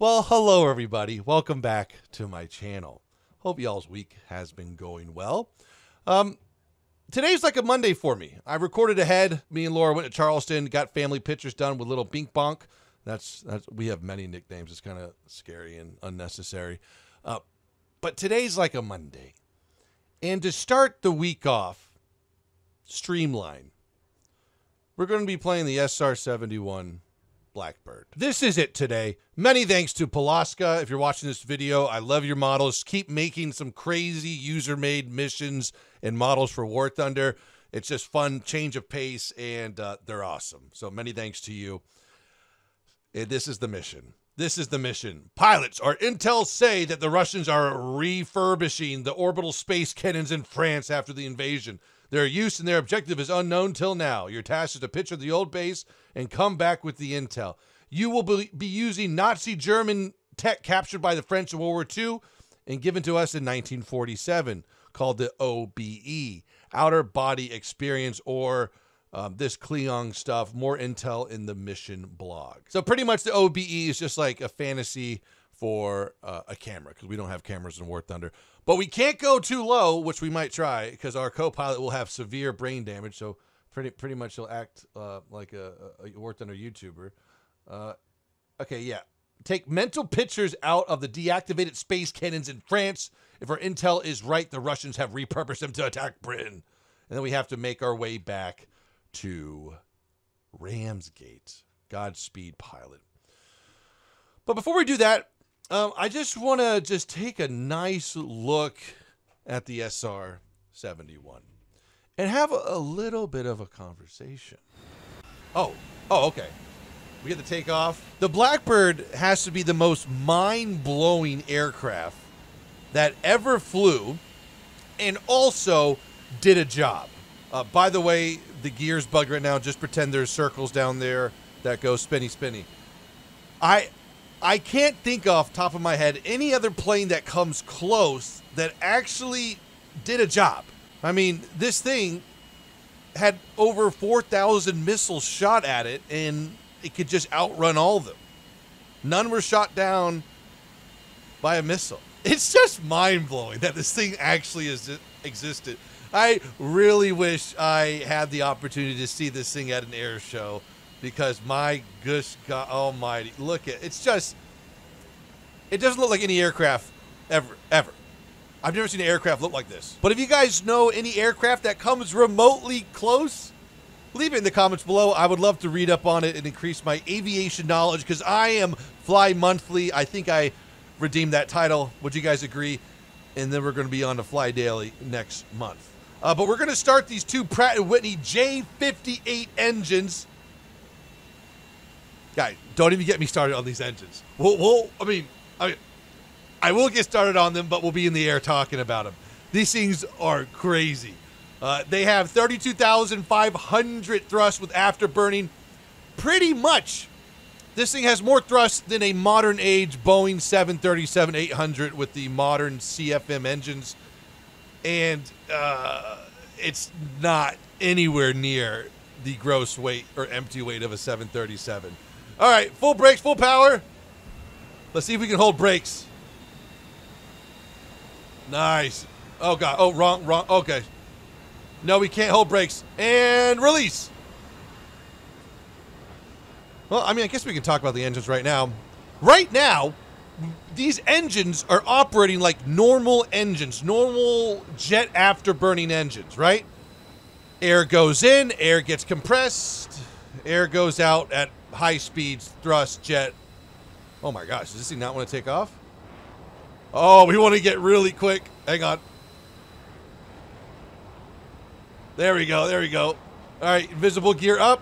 Well, hello everybody. Welcome back to my channel. Hope y'all's week has been going well. Today's like a Monday for me. I recorded ahead. Me and Laura went to Charleston, got family pictures done with little Bink Bonk. That's we have many nicknames. It's kind of scary and unnecessary. But today's like a Monday. And to start the week off, streamline. We're going to be playing the SR-71 Blackbird. This is it today. Many thanks to Pulaska. If you're watching this video, I love your models. Keep making some crazy user-made missions and models for War Thunder. It's just fun, change of pace, and they're awesome. So many thanks to you. And this is the mission. This is the mission. Pilots, our intel say that the Russians are refurbishing the orbital space cannons in France after the invasion. Their use and their objective is unknown till now. Your task is to picture the old base and come back with the intel. You will be using Nazi German tech captured by the French in World War II and given to us in 1947, called the OBE, Outer Body Experience, or this Kleong stuff. More intel in the mission blog. So pretty much the OBE is just like a fantasy for a camera, because we don't have cameras in War Thunder. But we can't go too low, which we might try, because our co-pilot will have severe brain damage, so pretty much he'll act like a War Thunder YouTuber. Okay, yeah. Take mental pictures out of the deactivated space cannons in France. If our intel is right, the Russians have repurposed them to attack Britain. And then we have to make our way back to Ramsgate. Godspeed, pilot. But before we do that, I just want to take a nice look at the SR-71 and have a little bit of a conversation. Oh, okay. We get to take off. The Blackbird has to be the most mind-blowing aircraft that ever flew and also did a job. By the way, the gear's bugged right now. Just pretend there's circles down there that go spinny, spinny. I can't think off the top of my head any other plane that comes close that actually did a job. I mean, this thing had over 4,000 missiles shot at it, and it could just outrun all of them. None were shot down by a missile. It's just mind-blowing that this thing actually existed. I really wish I had the opportunity to see this thing at an air show, because my gosh, God almighty, look at it's just, it doesn't look like any aircraft ever. I've never seen an aircraft look like this. But if you guys know any aircraft that comes remotely close, leave it in the comments below. I would love to read up on it and increase my aviation knowledge, because I am Fly Monthly. I think I redeemed that title. Would you guys agree? And then we're going to be on to Fly Daily next month. But we're going to start these two Pratt & Whitney J58 engines. Guys, don't even get me started on these engines. I will get started on them, but we'll be in the air talking about them. These things are crazy. They have 32,500 thrust with afterburning. Pretty much, this thing has more thrust than a modern age Boeing 737-800 with the modern CFM engines. And it's not anywhere near the gross weight or empty weight of a 737. All right, full brakes, full power. Let's see if we can hold brakes. Nice. Oh, God. Oh, wrong. Okay. No, we can't hold brakes. And release. Well, I mean, I guess we can talk about the engines right now. Right now, these engines are operating like normal engines, normal jet afterburning engines, right? Air goes in, air gets compressed, air goes out at high speeds, thrust, jet. Oh my gosh, does this thing not want to take off? Oh, we want to get really quick. Hang on. There we go, there we go. All right, invisible gear up.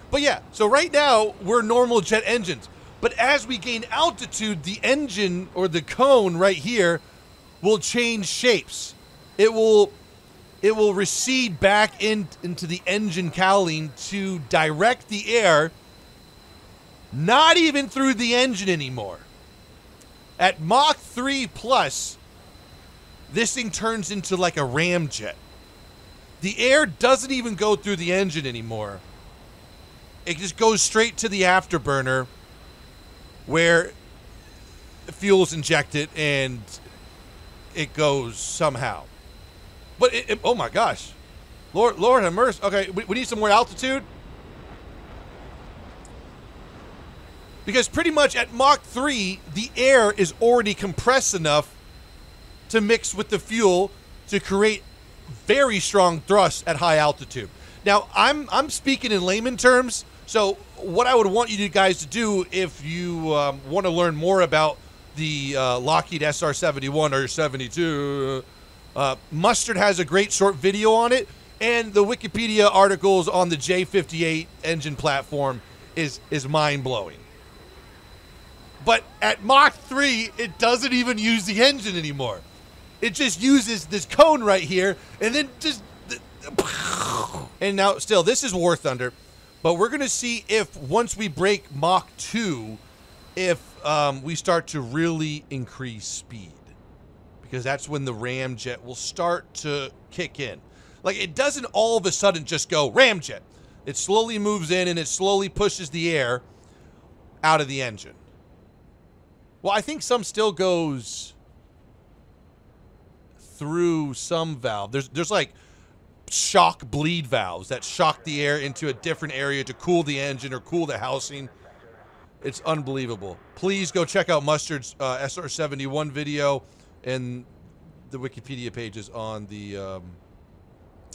But yeah, so right now, we're normal jet engines. But as we gain altitude, the engine, or the cone right here, will change shapes. It will recede back into the engine cowling to direct the air, not even through the engine anymore. At Mach 3 plus, this thing turns into like a ramjet. The air doesn't even go through the engine anymore. It just goes straight to the afterburner, where fuel's injected and it goes somehow. But oh my gosh, Lord have mercy. Okay, we need some more altitude, because pretty much at Mach 3 the air is already compressed enough to mix with the fuel to create very strong thrust at high altitude. Now I'm speaking in layman terms, so what I would want you guys to do if you want to learn more about the Lockheed SR-71 or 72. Mustard has a great short video on it, and the Wikipedia articles on the J58 engine platform is mind-blowing. But at Mach 3, it doesn't even use the engine anymore. It just uses this cone right here, and then just... And now, still, this is War Thunder, but we're going to see if, once we break Mach 2, if we start to really increase speed. Because that's when the ramjet will start to kick in. Like, it doesn't all of a sudden just go ramjet. It slowly moves in and it slowly pushes the air out of the engine. Well, I think some still goes through some valve. There's like shock bleed valves that shock the air into a different area to cool the engine or cool the housing. It's unbelievable. Please go check out Mustard's SR-71 video and the Wikipedia pages on the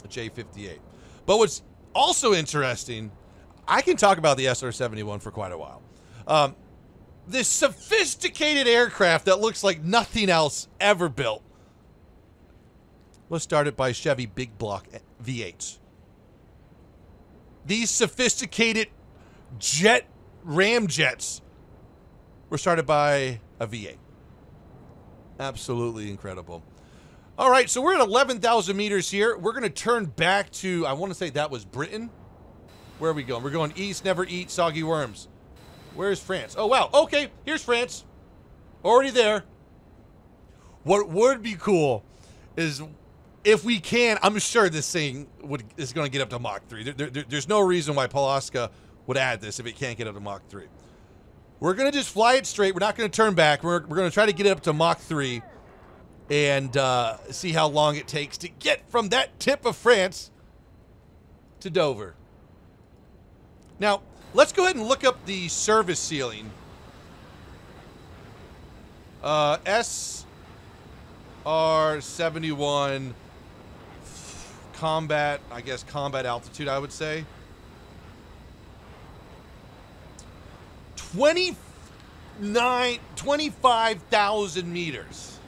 J58. But what's also interesting, I can talk about the SR-71 for quite a while. This sophisticated aircraft that looks like nothing else ever built was started by Chevy big block V8s. These sophisticated ramjets were started by a V8. Absolutely incredible. All right, so we're at 11,000 meters here. We're going to turn back to, I want to say that was Britain. Where are we going? We're going east, never eat soggy worms. Where's France? Oh, wow. Okay, here's France. Already there. What would be cool is if we can, I'm sure this thing is going to get up to Mach 3. There's no reason why Palaska would add this if it can't get up to Mach 3. We're going to just fly it straight. We're not going to turn back. We're going to try to get it up to Mach 3 and see how long it takes to get from that tip of France to Dover. Now, let's go ahead and look up the service ceiling. SR-71 combat, I guess combat altitude, I would say. 25,000 meters.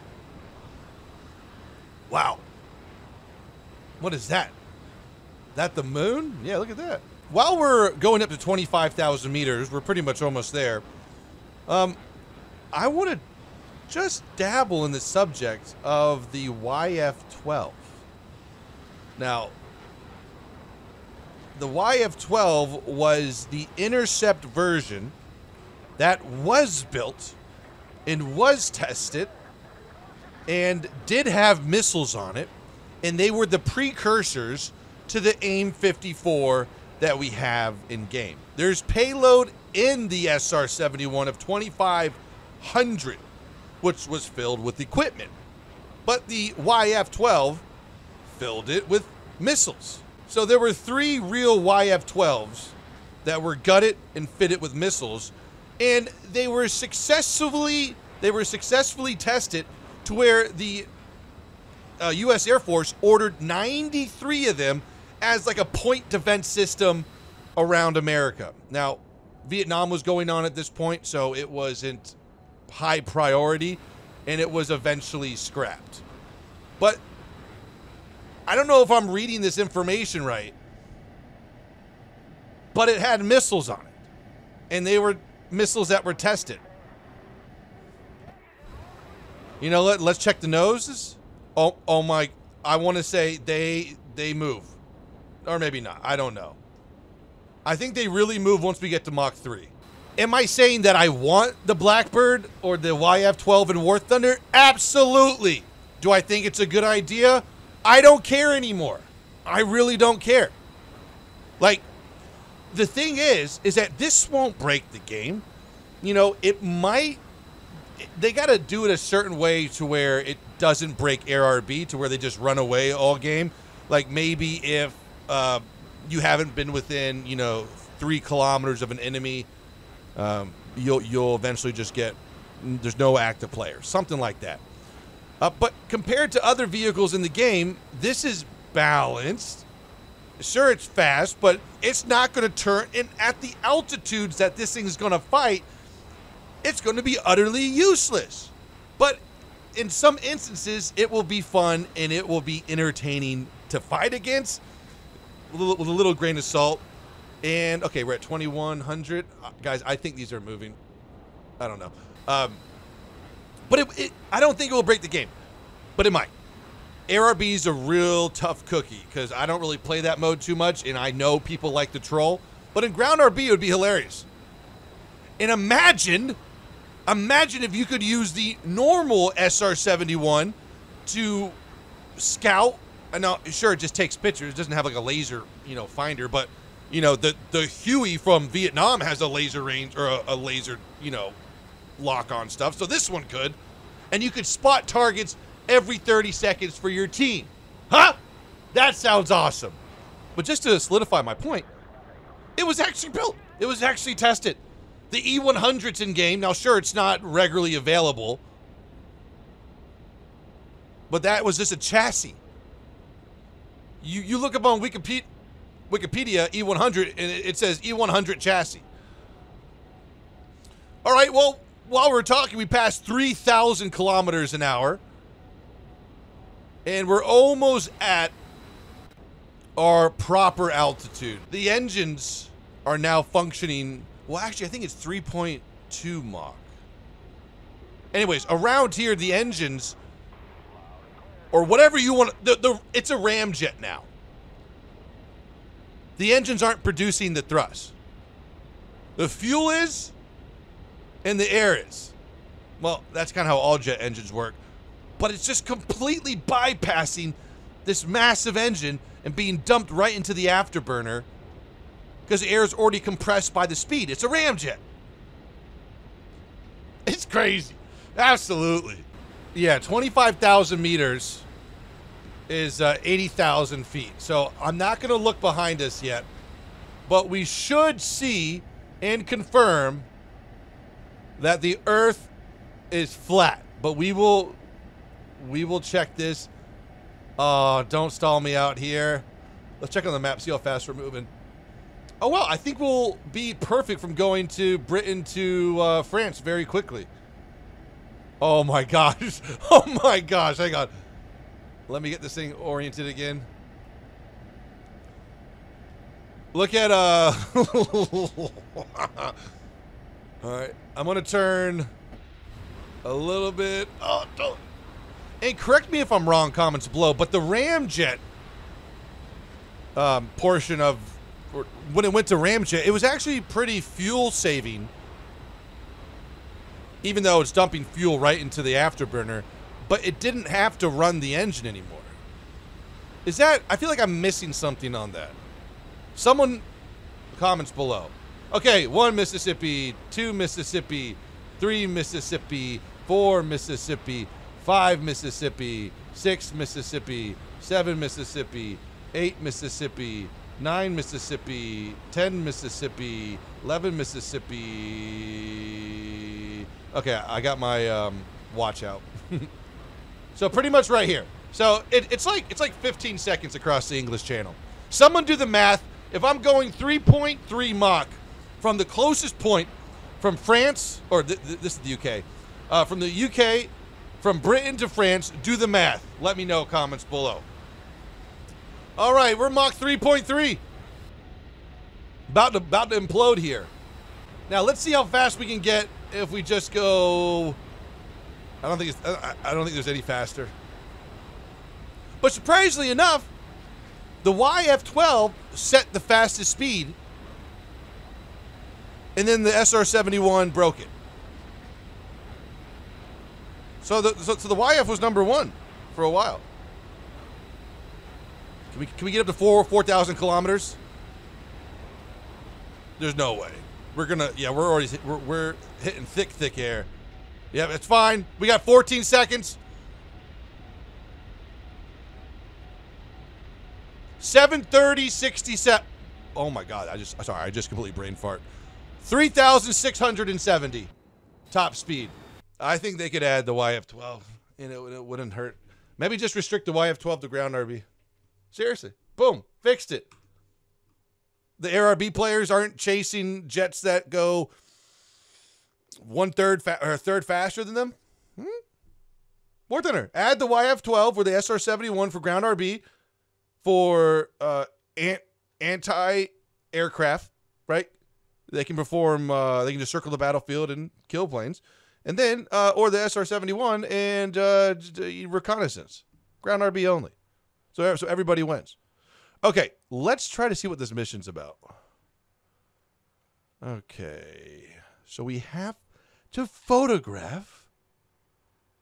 Wow. What is that? That the moon? Yeah, look at that. While we're going up to 25,000 meters, we're pretty much almost there. I want to just dabble in the subject of the YF-12. Now, the YF-12 was the intercept version that was built and was tested and did have missiles on it, and they were the precursors to the AIM-54 that we have in game. There's payload in the SR-71 of 2,500, which was filled with equipment, but the YF-12 filled it with missiles. So there were 3 real YF-12s that were gutted and fitted with missiles, and they were successfully tested to where the U.S. Air Force ordered 93 of them as like a point defense system around America. Now, Vietnam was going on at this point, so it wasn't high priority, and it was eventually scrapped. But I don't know if I'm reading this information right, but it had missiles on it, and they were missiles that were tested. You know, let's check the noses. Oh my, I want to say they move. Or maybe not, I don't know. I think they really move once we get to Mach 3. Am I saying that I want the Blackbird or the YF-12 in War Thunder? Absolutely. Do I think it's a good idea? I don't care anymore. I really don't care. Like, the thing is that this won't break the game. You know, it might they got to do it a certain way to where it doesn't break ARB, to where they just run away all game. Like maybe if you haven't been within, 3 kilometers of an enemy, you'll eventually just get, there's no active players, something like that. But compared to other vehicles in the game, this is balanced. Sure, it's fast, but it's not going to turn. And at the altitudes that this thing is going to fight, it's going to be utterly useless. But in some instances, it will be fun and it will be entertaining to fight against with a little grain of salt. And, okay, we're at 2,100. Guys, I think these are moving. I don't know. But I don't think it will break the game, but it might. ARB is a real tough cookie because I don't really play that mode too much, and I know people like to troll. But in ground RB, it would be hilarious. And imagine if you could use the normal SR-71 to scout. And now, sure, it just takes pictures. It doesn't have like a laser, finder. But the Huey from Vietnam has a laser range or a laser, lock-on stuff. So this one could, and you could spot targets every 30 seconds for your team. Huh? That sounds awesome. But just to solidify my point, it was actually built. It was actually tested. The E100's in game. Now, sure, it's not regularly available, but that was just a chassis. You look up on Wikipedia E100, and it says E100 chassis. All right, well, while we're talking, we passed 3,000 kilometers an hour. And we're almost at our proper altitude. The engines are now functioning. Well, actually, I think it's 3.2 Mach. Anyways, around here, the engines, or whatever you want, it's a ramjet now. The engines aren't producing the thrust. The fuel is, and the air is. Well, that's kind of how all jet engines work. But it's just completely bypassing this massive engine and being dumped right into the afterburner because the air is already compressed by the speed. It's a ramjet. It's crazy. Absolutely. Yeah, 25,000 meters is 80,000 feet. So I'm not going to look behind us yet, but we should see and confirm that the Earth is flat. But we will check this. Don't stall me out here. Let's check on the map, see how fast we're moving. Oh, well, I think we'll be perfect from going to Britain to France very quickly. Oh, my gosh. Oh, my gosh. Hang on. Let me get this thing oriented again. Look at, all right. I'm going to turn a little bit. Oh, don't. And correct me if I'm wrong, comments below, but the ramjet portion of, when it went to ramjet, it was actually pretty fuel saving, even though it's dumping fuel right into the afterburner, but it didn't have to run the engine anymore. Is that, I feel like I'm missing something on that. Someone, comments below. Okay, 1 Mississippi, 2 Mississippi, 3 Mississippi, 4 Mississippi, 5 Mississippi, 6 Mississippi, 7 Mississippi, 8 Mississippi, 9 Mississippi, 10 Mississippi, 11 Mississippi. Okay, I got my watch out. So pretty much right here. So it's like 15 seconds across the English Channel. Someone do the math. If I'm going 3.3 Mach from the closest point from France, or this is the UK, from the UK, from Britain to France, do the math. Let me know, comments below. All right, we're Mach 3.3. About to implode here. Now let's see how fast we can get if we just go. I don't think there's any faster. But surprisingly enough, the YF-12 set the fastest speed, and then the SR-71 broke it. So the YF was number 1 for a while. Can we get up to 4,000 kilometers? There's no way. We're hitting thick air. Yeah, it's fine. We got 14 seconds. 7:30:67. Oh my God! I just completely brain fart. 3,670 top speed. I think they could add the YF-12, and it wouldn't hurt. Maybe just restrict the YF-12 to ground RB. Seriously, boom, fixed it. The Air RB players aren't chasing jets that go one-third or a third faster than them. More thinner. Add the YF-12 or the SR-71 for ground RB for anti-aircraft, right? They can perform, they can just circle the battlefield and kill planes. And then, or the SR-71 and reconnaissance. Ground RB only. So everybody wins. Okay, let's try to see what this mission's about. Okay, so we have to photograph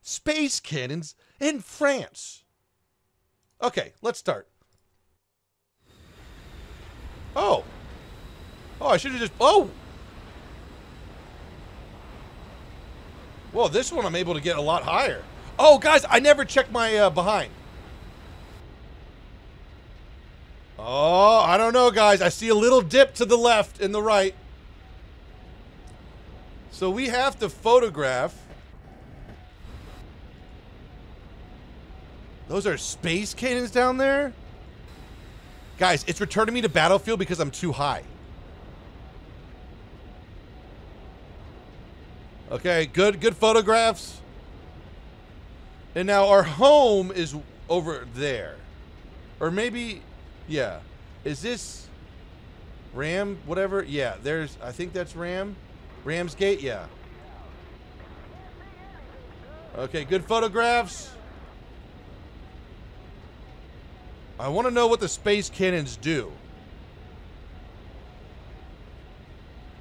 space cannons in France. Okay, let's start. Oh, I should have just, Whoa, this one I'm able to get a lot higher. Oh, guys, I never checked my behind. Oh, I don't know, guys. I see a little dip to the left and the right. So we have to photograph. Those are space cannons down there? Guys, it's returning me to battlefield because I'm too high. Okay, good photographs. And now our home is over there. Or maybe, yeah. Is this Ram, whatever? Yeah, I think that's Ramsgate, yeah. Okay, good photographs. I want to know what the space cannons do.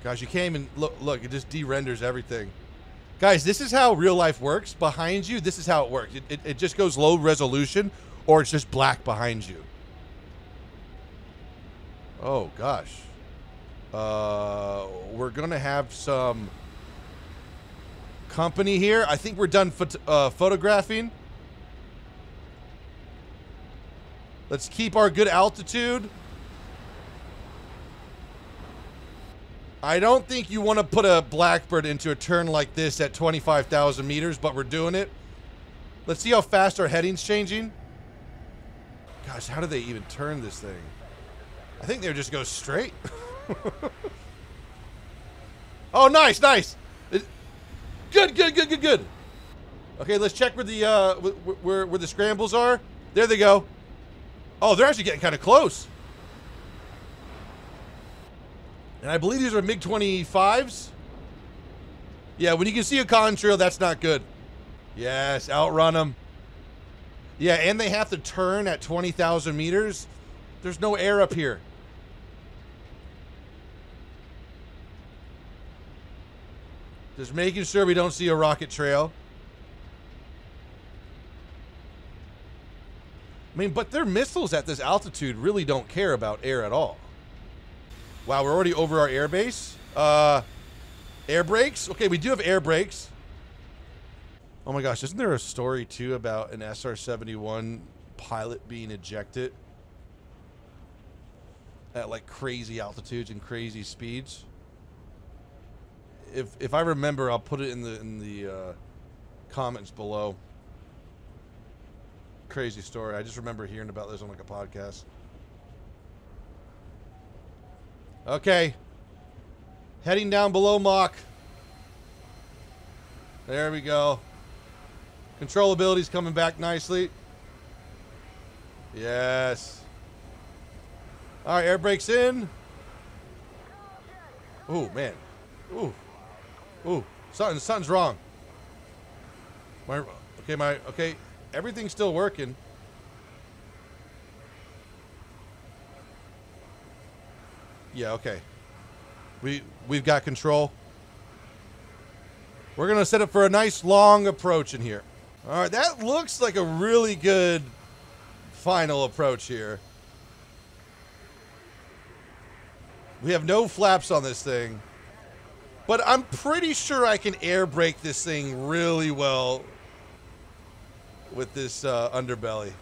Gosh, you can't even look, it just de-renders everything. Guys, this is how real life works. Behind you, this is how it works. It just goes low resolution, or it's just black behind you. Oh, gosh. We're going to have some company here. I think we're done photographing. Let's keep our good altitude. I don't think you want to put a Blackbird into a turn like this at 25,000 meters, but we're doing it. Let's see how fast our heading's changing. Gosh, how do they even turn this thing? I think they just go straight. Oh, nice. Good. Okay, let's check where the where the scrambles are. There they go. Oh, they're actually getting kind of close. And I believe these are MiG-25s. Yeah, when you can see a contrail, that's not good. Yes, outrun them. Yeah, and they have to turn at 20,000 meters. There's no air up here. Just making sure we don't see a rocket trail. I mean, but their missiles at this altitude really don't care about air at all. Wow, we're already over our air base. Air brakes? Okay, we do have air brakes. Oh my gosh, isn't there a story too about an SR-71 pilot being ejected at like crazy altitudes and crazy speeds? If I remember, I'll put it in the comments below. Crazy story. I just remember hearing about this on like a podcast. Okay. Heading down below Mach. There we go. Controllability's coming back nicely. Yes. All right, air brakes in. Oh, man. Ooh. Ooh. Something's wrong. Okay. Everything's still working. Yeah, okay. We've got control. We're going to set up for a nice long approach in here. All right, that looks like a really good final approach here. We have no flaps on this thing. But I'm pretty sure I can air brake this thing really well with this underbelly.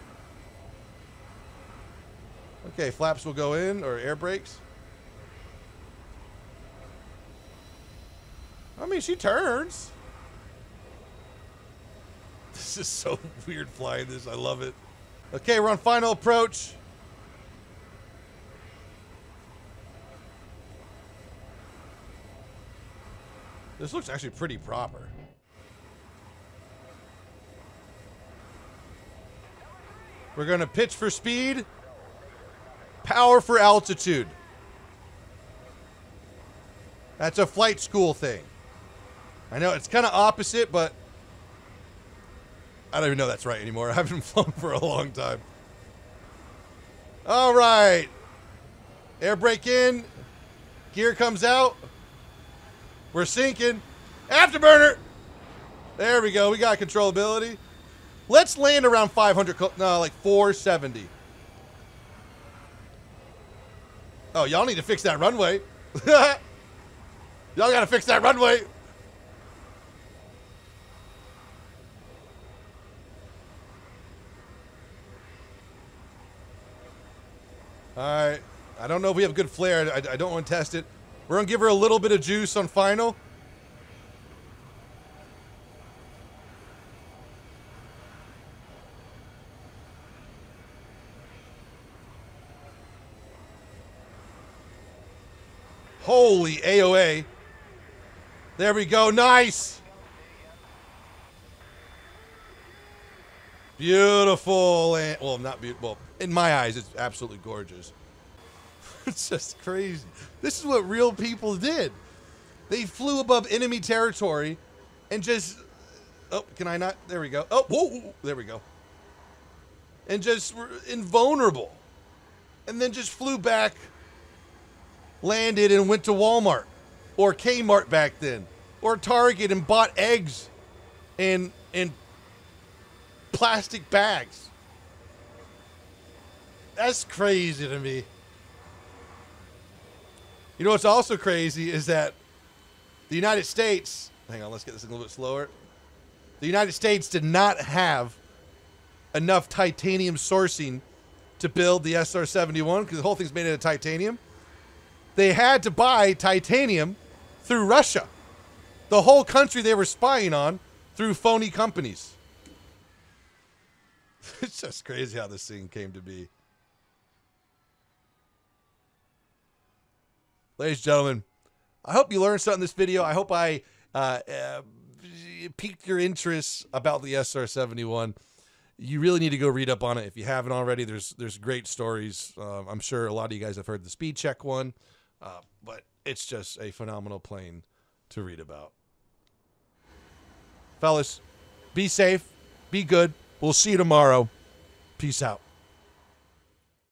Okay, flaps will go in, or air brakes. I mean, she turns. This is so weird flying this. I love it. Okay, we're on final approach. This looks actually pretty proper. We're going to pitch for speed, power for altitude. That's a flight school thing. I know it's kind of opposite, but I don't even know that's right anymore. I haven't flown for a long time. All right. Air brake in. Gear comes out. We're sinking. Afterburner. There we go. We got controllability. Let's land around 500. No, like 470. Oh, y'all need to fix that runway. Y'all got to fix that runway. All right. I don't know if we have a good flare. I don't want to test it. We're going to give her a little bit of juice on final. Holy AOA. There we go. Nice. Beautiful. And, well, not beautiful. In my eyes, it's absolutely gorgeous. It's just crazy. This is what real people did. They flew above enemy territory and just... Oh, can I not? There we go. Oh, whoa, there we go. And just were invulnerable. And then just flew back, landed, and went to Walmart. Or Kmart back then. Or Target and bought eggs and plastic bags. That's crazy to me. You know what's also crazy is that the United States, hang on, let's get this a little bit slower. The United States did not have enough titanium sourcing to build the SR-71 because the whole thing's made out of titanium. They had to buy titanium through Russia. The whole country they were spying on through phony companies. It's just crazy how this thing came to be. Ladies and gentlemen, I hope you learned something in this video. I hope I piqued your interest about the SR-71. You really need to go read up on it if you haven't already. There's great stories. I'm sure a lot of you guys have heard the speed check one, but it's just a phenomenal plane to read about. Fellas, be safe, be good. We'll see you tomorrow. Peace out.